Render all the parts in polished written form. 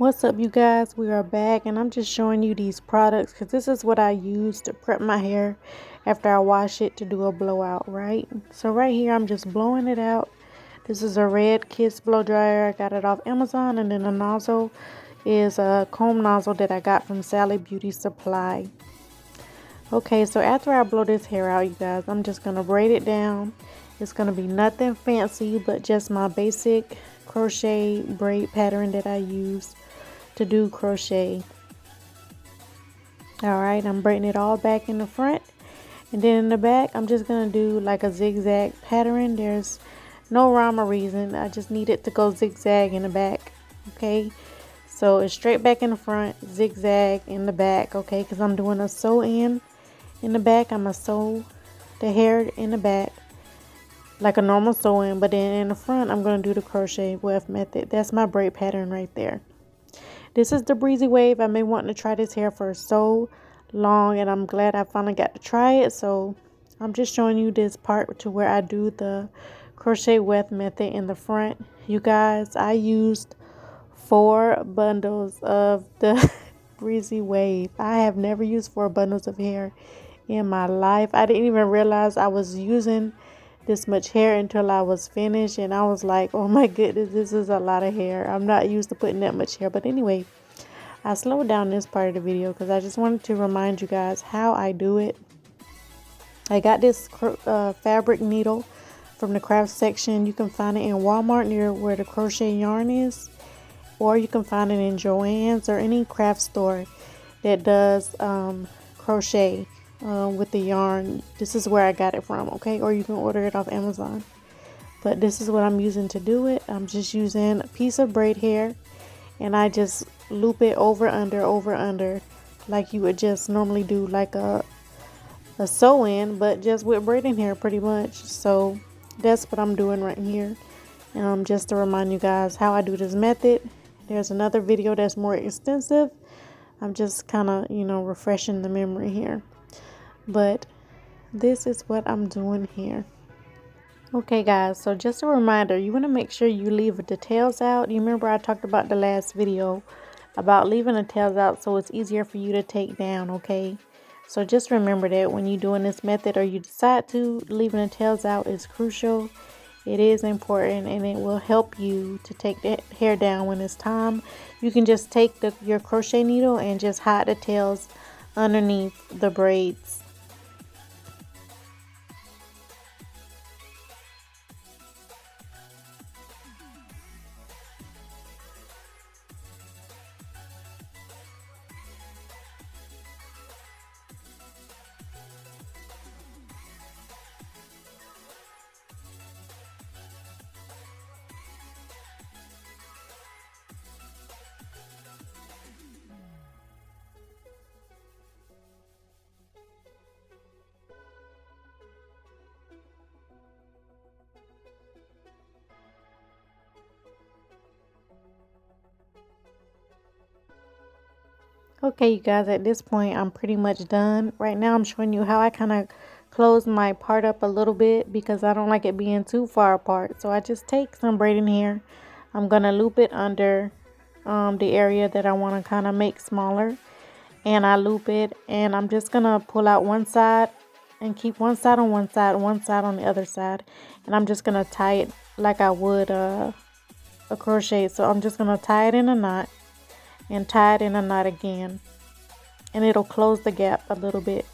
What's up, you guys? We are back, and I'm just showing you these products because this is what I use to prep my hair after I wash it to do a blowout, right? So right here, I'm just blowing it out. This is a Red Kiss blow dryer. I got it off Amazon, and then the nozzle is a comb nozzle that I got from Sally Beauty Supply. Okay, so after I blow this hair out, you guys, I'm just gonna braid it down. It's gonna be nothing fancy, but just my basic crochet braid pattern that I use to do crochet. All right, I'm braiding it all back in the front, and then in the back I'm just gonna do like a zigzag pattern. There's no rhyme or reason, I just need it to go zigzag in the back. Okay, so it's straight back in the front, zigzag in the back. Okay, because I'm doing a sew in the back. I'm gonna sew the hair in the back like a normal sewing, but then in the front I'm gonna do the crochet weft method. That's my braid pattern right there. This is the Breezy Wave. I've been wanting to try this hair for so long, and I'm glad I finally got to try it. So I'm just showing you this part to where I do the crochet weft method in the front. You guys, I used 4 bundles of the Breezy Wave. I have never used 4 bundles of hair in my life. I didn't even realize I was using this much hair until I was finished, and I was like, oh my goodness, this is a lot of hair. I'm not used to putting that much hair. But anyway, I slowed down this part of the video because I just wanted to remind you guys how I do it. I got this fabric needle from the craft section. You can find it in Walmart near where the crochet yarn is, or you can find it in Joann's or any craft store that does crochet with the yarn. This is where I got it from, okay? Or you can order it off Amazon. But this is what I'm using to do it. I'm just using a piece of braid hair, and I just loop it over under like you would just normally do like a sew in, but just with braiding hair pretty much. So that's what I'm doing right here. Just to remind you guys how I do this method. There's another video that's more extensive. I'm just kind of, refreshing the memory here. But this is what I'm doing here. Okay guys, so just a reminder, you want to make sure you leave the tails out. You remember I talked about the last video about leaving the tails out so it's easier for you to take down, okay? So just remember that when you're doing this method, or you decide to, leaving the tails out is crucial. It is important, and it will help you to take the hair down when it's time. You can just take your crochet needle and just hide the tails underneath the braids. Okay, you guys, at this point I'm pretty much done. Right now I'm showing you how I kind of close my part up a little bit because I don't like it being too far apart. So I just take some braiding hair. I'm gonna loop it under the area that I want to kind of make smaller, and I loop it, and I'm just gonna pull out one side and keep one side on one side on the other side, and I'm just gonna tie it like I would a crochet. So I'm just gonna tie it in a knot and tie it in a knot again, and it'll close the gap a little bit,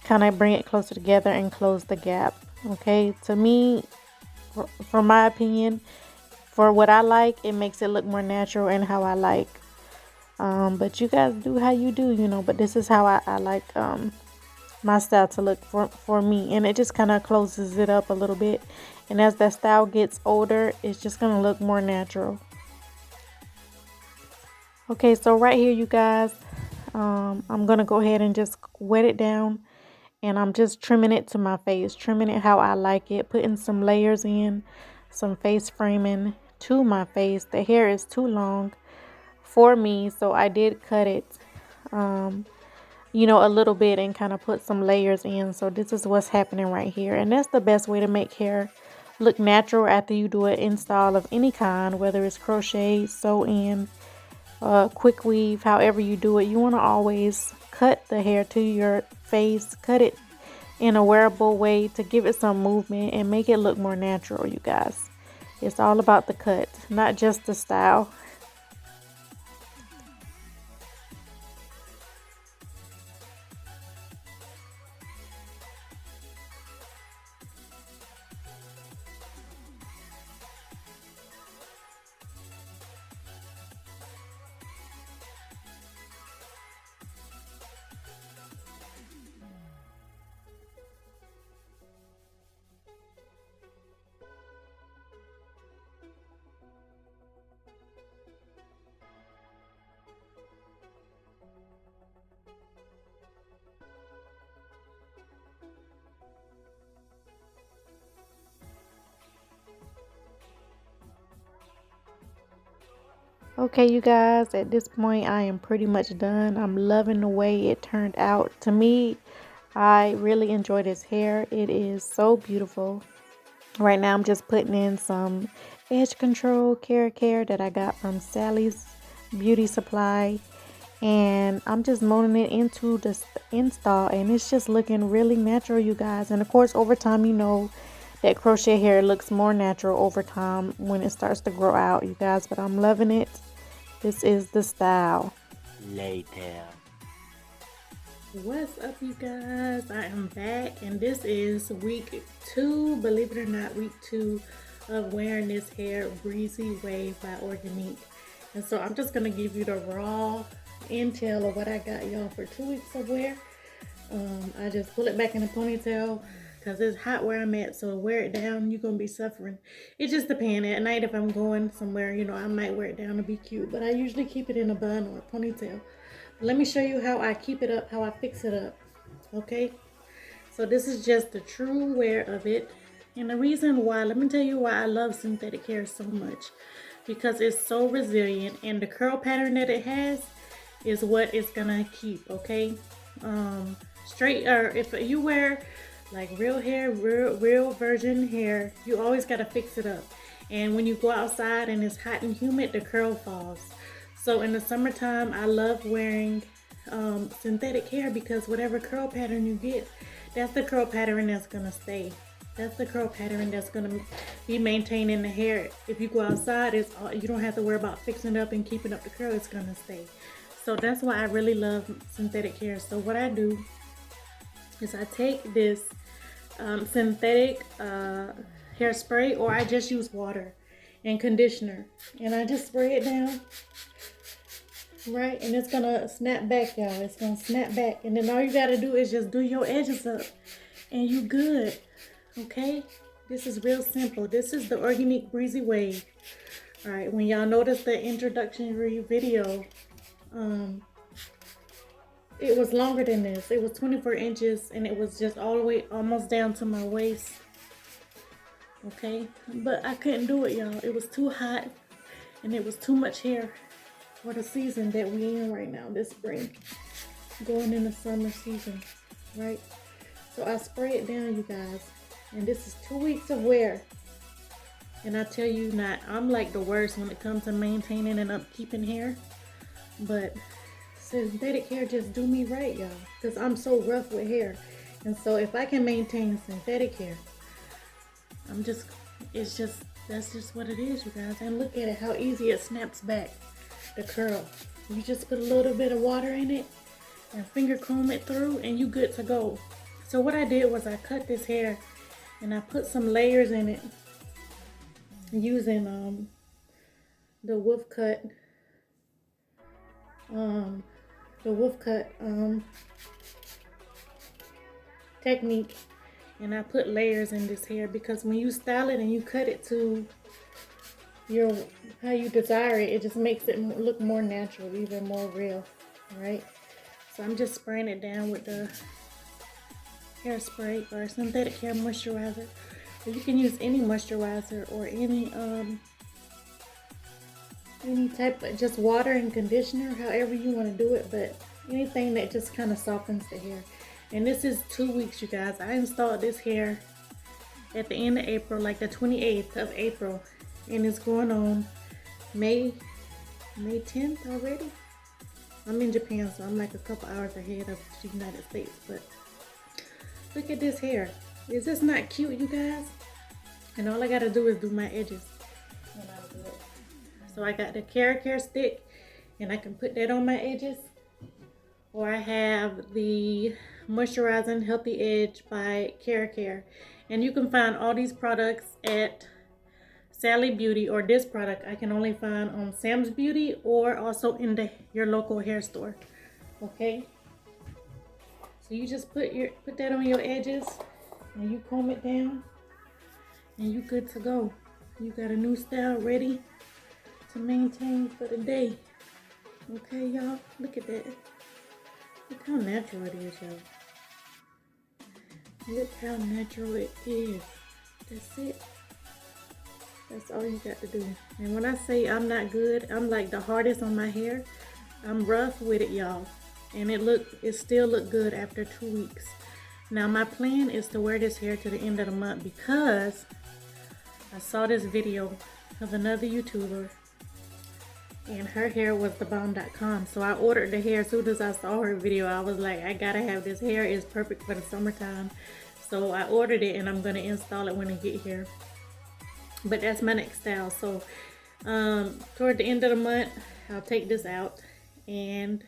kind of bring it closer together and close the gap. Okay, to me, for my opinion, for what I like, it makes it look more natural and how I like. But you guys do how you do, but this is how I like my style to look for me, and it just kind of closes it up a little bit, and as that style gets older, it's just gonna look more natural. Okay, so right here, you guys, I'm gonna go ahead and just wet it down, and I'm just trimming it to my face, trimming it how I like it, putting some layers in, some face framing to my face. The hair is too long for me, so I did cut it a little bit and kind of put some layers in. So this is what's happening right here, and that's the best way to make hair look natural after you do an install of any kind, whether it's crochet, sew in, quick weave, however you do it, you want to always cut the hair to your face, cut it in a wearable way to give it some movement and make it look more natural, you guys. It's all about the cut, not just the style. Okay, you guys, at this point I am pretty much done. I'm loving the way it turned out. To me, I really enjoy this hair. It is so beautiful. Right now I'm just putting in some edge control care that I got from Sally's Beauty Supply. And I'm just molding it into the install, and it's just looking really natural, you guys. And of course, over time, you know that crochet hair looks more natural over time when it starts to grow out, you guys. But I'm loving it. This is the style. Later. What's up, you guys? I am back, and this is week 2, believe it or not, week 2 of wearing this hair Breezy Wave by Organique. And so I'm just gonna give you the raw intel of what I got y'all for 2 weeks of wear. I just pull it back in a ponytail because it's hot where I'm at, so to wear it down you're gonna be suffering. It just depends. At night, if I'm going somewhere, you know, I might wear it down to be cute, but I usually keep it in a bun or a ponytail. Let me show you how I keep it up, how I fix it up. Okay, so this is just the true wear of it. And the reason why, let me tell you why I love synthetic hair so much, because it's so resilient, and the curl pattern that it has is what it's gonna keep. Okay, straight, or if you wear like real hair, real virgin hair, you always gotta fix it up. And when you go outside and it's hot and humid, the curl falls. So in the summertime, I love wearing synthetic hair, because whatever curl pattern you get, that's the curl pattern that's gonna stay. That's the curl pattern that's gonna be maintaining the hair. If you go outside, it's all, you don't have to worry about fixing it up and keeping up the curl. It's gonna stay. So that's why I really love synthetic hair. So what I do is I take this synthetic hairspray, or I just use water and conditioner, and I just spray it down, right? And it's gonna snap back, y'all. It's gonna snap back, and then all you gotta do is just do your edges up, and you good. Okay, this is real simple. This is the Organique Breezy Wave. All right, when y'all notice the introductory video, it was longer than this. It was 24 inches, and it was just all the way almost down to my waist. Okay, but I couldn't do it, y'all. It was too hot, and it was too much hair for the season that we in right now, this spring, going in the summer season, right? So I spray it down, you guys, and this is 2 weeks of wear. And I tell you not, I'm like the worst when it comes to maintaining and upkeeping hair, but synthetic hair just do me right, y'all, because I'm so rough with hair. And so if I can maintain synthetic hair, that's just what it is, you guys. And look at it, how easy it snaps back, the curl. You just put a little bit of water in it and finger comb it through, and you good to go. So what I did was I cut this hair, and I put some layers in it using the wolf cut technique. And I put layers in this hair, because when you style it and you cut it to your how you desire it, it just makes it look more natural, even more real, right? So I'm just spraying it down with the hairspray or synthetic hair moisturizer. So you can use any moisturizer or any type of just water and conditioner, however you want to do it, but anything that just kind of softens the hair. And this is 2 weeks, you guys. I installed this hair at the end of April, like the 28th of April, and it's going on May May 10th already. I'm in Japan, so I'm like a couple hours ahead of the United States. But look at this hair. Is this not cute, you guys? And all I gotta do is do my edges. And I'll do it. So I got the Care stick, and I can put that on my edges. Or I have the Moisturizing Healthy Edge by Care. And you can find all these products at Sally Beauty, or this product I can only find on Sam's Beauty or also in your local hair store. Okay? So you just put that on your edges and you comb it down and you good to go. You got a new style ready to maintain for the day. Okay, y'all? Look at that. Look how natural it is, y'all. Look how natural it is. That's it. That's all you got to do. And when I say I'm not good, I'm like the hardest on my hair. I'm rough with it, y'all. And it still look good after 2 weeks. Now my plan is to wear this hair to the end of the month because I saw this video of another YouTuber and her hair was thebomb.com. So I ordered the hair as soon as I saw her video. I was like, I gotta have this hair. It's perfect for the summertime. So I ordered it and I'm gonna install it when I get here. But that's my next style. So toward the end of the month, I'll take this out and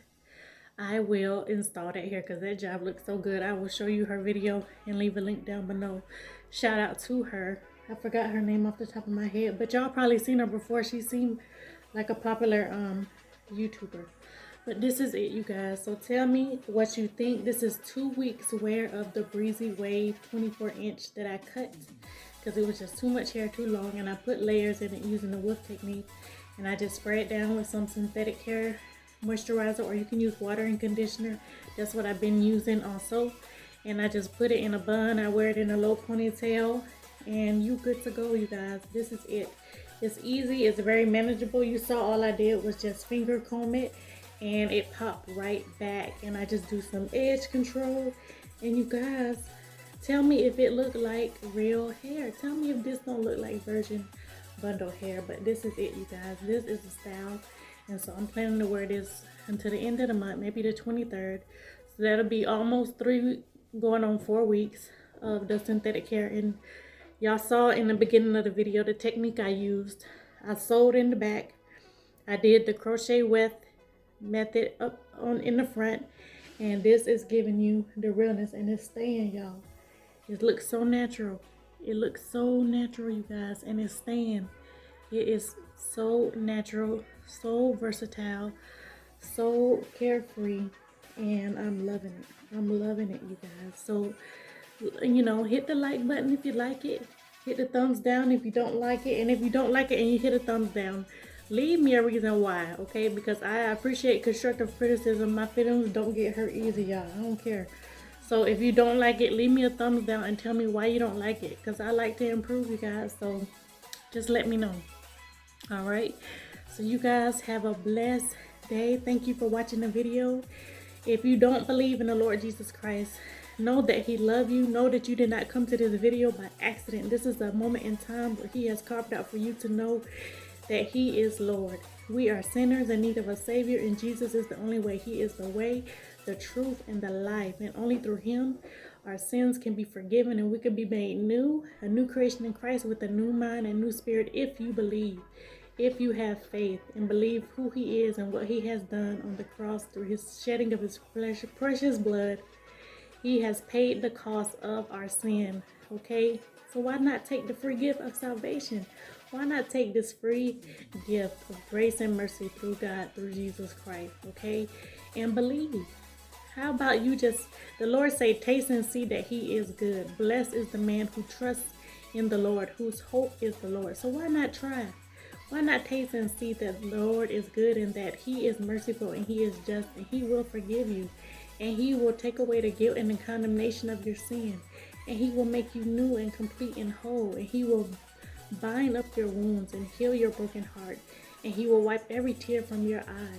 I will install that hair because that job looks so good. I will show you her video and leave a link down below. Shout out to her. I forgot her name off the top of my head, but y'all probably seen her before. She seemed like a popular YouTuber. But this is it, you guys. So tell me what you think. This is 2 weeks wear of the Breezy Wave 24-inch that I cut because it was just too much hair, too long, and I put layers in it using the whip technique, and I just spray it down with some synthetic hair moisturizer, or you can use water and conditioner. That's what I've been using also. And I just put it in a bun. I wear it in a low ponytail and you good to go, you guys. This is it. It's easy. It's very manageable. You saw all I did was just finger comb it and it popped right back. And I just do some edge control. And you guys, tell me if it looked like real hair. Tell me if this don't look like virgin bundle hair. But this is it, you guys. This is the style. And so I'm planning to wear this until the end of the month, maybe the 23rd. So that'll be almost 3 going on 4 weeks of the synthetic hair. And y'all saw in the beginning of the video the technique I used. I sewed in the back. I did the crochet weft method up on in the front. And this is giving you the realness, and it's staying, y'all. It looks so natural. It looks so natural, you guys, and it's staying. It is so natural, so versatile, so carefree, and I'm loving it. I'm loving it, you guys. So, you know, hit the like button if you like it. Hit the thumbs down if you don't like it. And if you don't like it and you hit a thumbs down, leave me a reason why, okay? Because I appreciate constructive criticism. My feelings don't get hurt easy, y'all. I don't care. So if you don't like it, leave me a thumbs down and tell me why you don't like it. Because I like to improve, you guys. So just let me know. All right, so you guys have a blessed day. Thank you for watching the video. If you don't believe in the Lord Jesus Christ, know that he loves you. Know that you did not come to this video by accident. This is a moment in time where he has carved out for you to know that he is Lord. We are sinners in need of a savior, and Jesus is the only way. He is the way, the truth, and the life, and only through him our sins can be forgiven and we can be made new, a new creation in Christ with a new mind and new spirit if you believe. If you have faith and believe who he is and what he has done on the cross through his shedding of his precious blood, he has paid the cost of our sin, okay? So why not take the free gift of salvation? Why not take this free gift of grace and mercy through God, through Jesus Christ, okay? And believe. How about you just, the Lord say, taste and see that he is good. Blessed is the man who trusts in the Lord, whose hope is the Lord. So why not try? Why not taste and see that the Lord is good and that he is merciful and he is just and he will forgive you and he will take away the guilt and the condemnation of your sin and he will make you new and complete and whole and he will bind up your wounds and heal your broken heart and he will wipe every tear from your eye.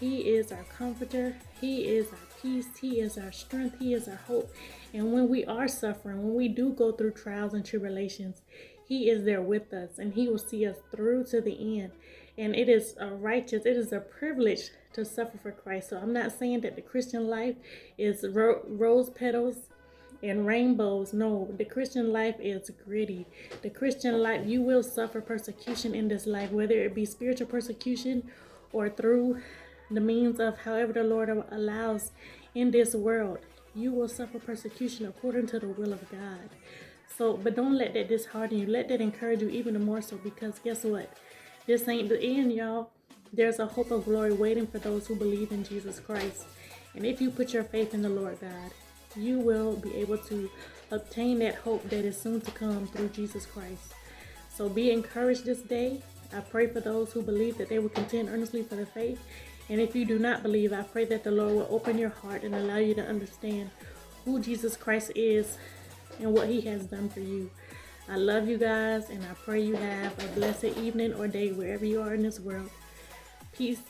He is our comforter. He is our peace. He is our strength. He is our hope. And when we are suffering, when we do go through trials and tribulations, he is there with us and he will see us through to the end. And it is a righteous, it is a privilege to suffer for Christ. So I'm not saying that the Christian life is rose petals and rainbows. No, the Christian life is gritty. The Christian life, you will suffer persecution in this life, whether it be spiritual persecution or through the means of however the Lord allows in this world. You will suffer persecution according to the will of God. So, but don't let that dishearten you. Let that encourage you even more so, because guess what? This ain't the end, y'all. There's a hope of glory waiting for those who believe in Jesus Christ. And if you put your faith in the Lord God, you will be able to obtain that hope that is soon to come through Jesus Christ. So be encouraged this day. I pray for those who believe that they will contend earnestly for the faith. And if you do not believe, I pray that the Lord will open your heart and allow you to understand who Jesus Christ is and what he has done for you. I love you guys, and I pray you have a blessed evening or day wherever you are in this world. Peace.